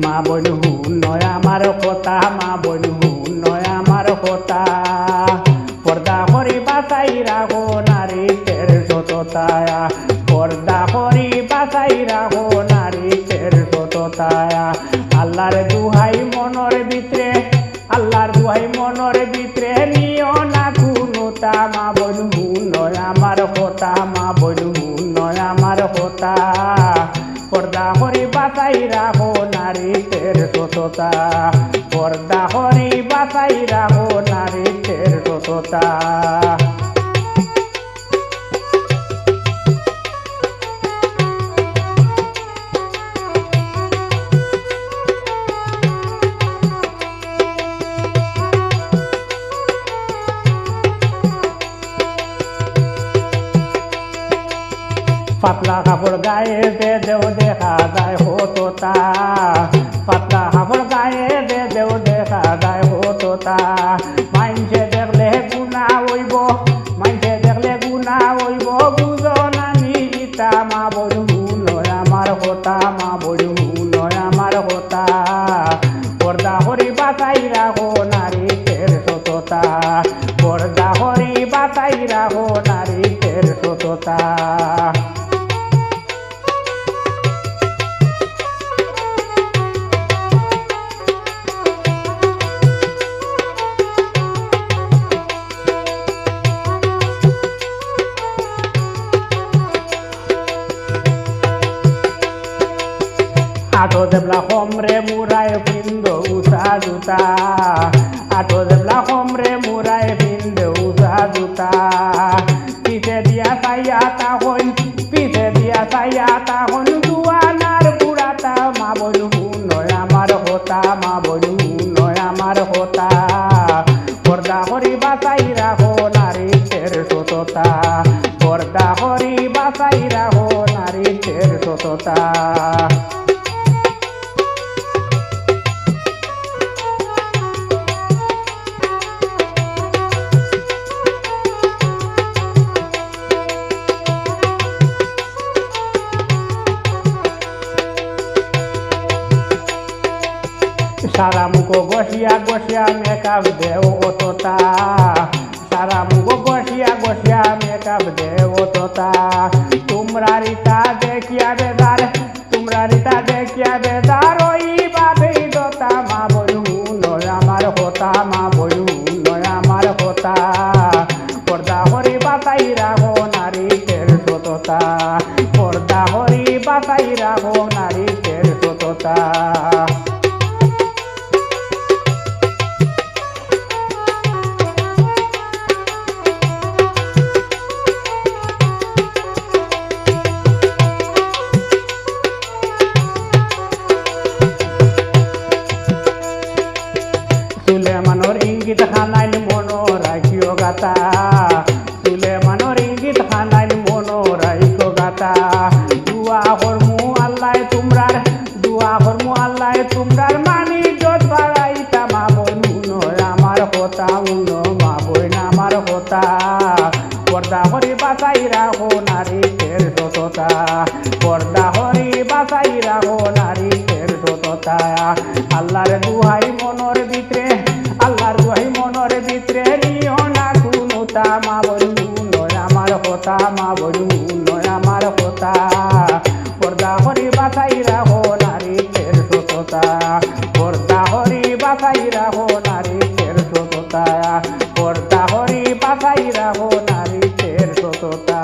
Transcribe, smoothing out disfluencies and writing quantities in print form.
মা বোন নয় আমার কথা, মা বোন নয় আমার কথা, পর্দা করি বাঁচাই রাখো নারীদের সততায়া, পর্দা করি বাঁচাই রাখো নারীদের সততায়া। আল্লাহর দুহাই মনের ভিতরে, আল্লাহর দুহাই মনের ভিতরে নিও না কোনোটা, মা বোন নয় আমার কথা, মা বোন নয় আমার কথা, পর্দা করি বাঁচাই রাখো নারীদের সততা, পর্দা করি বাঁচাই রাখো নারীদের সততা। পাতলা কাপড় গায়ে দে দেও দেখা যায় হতোতা, পাতলা কাপড় গায়ে দে দেও দেখা যায় হতোতা। মাইনসে দেখলে গুণা হইব, মাইনসে দেখলে গুণা হইব, বুঝো না নিজিতা, মা বোন নয় আমার কথা, মা বোন নয় আমার কথা, পর্দা করি বাঁচাই রাখো নারীদের সততা, পর্দা করি বাঁচাই রাখো নারীদের সততা। আটো দেবলা হোমরে মুরায় পিন্দ উষা জুতা, আটো দেবলা হোমরে মুরায় পিন্দ উষা জুতা, পিছে দিয়া চাইয়া তাহন, পিছে দিয়া চাইয়া তাহন দুয়ানার বুড়াতা, মা বোন নয় আমার হতা, মা বোন নয় আমার হতা, পর্দা করি বাঁচাই রাখো নারীদের সততা, পর্দা করি বাঁচাই রাখো নারীদের সততা। সারা মুখ বসিয়া বসিয়া মেকআপ দেও অতটা, সারা মুখ বসিয়া বসিয়া মেকআপ দেও অতটা, তোমরা রিতা দেখিয়া বেদার, তোমরা রিতা দেখিয়া বেদার, ওই বাদেই দতা, মা বোন নয় আমার কথা, মা বোন নয় আমার কথা, পর্দা করি বাঁচাই রাখো নারীদের সততা, পর্দা করি বাঁচাই রাখো নারীদের সততা। সুলেমানোর ইঙ্গিত খানাইল মনো রাখিও গাতা, সুলেমানোর ইঙ্গিত খানাইল মনো রাখিও গাতা, দুয়া করমু আল্লাহ তোমরার, দুয়া করমু আল্লাহ তোমরার মানি যত বাড়াইতা, মা বোন নয় আমার কথা, মা বোন আমার কথা, পর্দা করি বাঁচাই রাখো নারীদের সততা, পর্দা করি বাঁচাই রাখো নারীদের সততা। আল্লাহর দুহাই মনের ভিতরে, আল্লাহর দুহাই মনের ভিতরে নিও না কোনোটা, মা বোন নয় আমার কথা, মা বোন নয় আমার কথা, পর্দা করি বাঁচাই রাখো নারীদের সততা, পর্দা করি বাঁচাই রাখো নারীদের সততা, পর্দা করি বাঁচাই রাখো নারীদের সততা।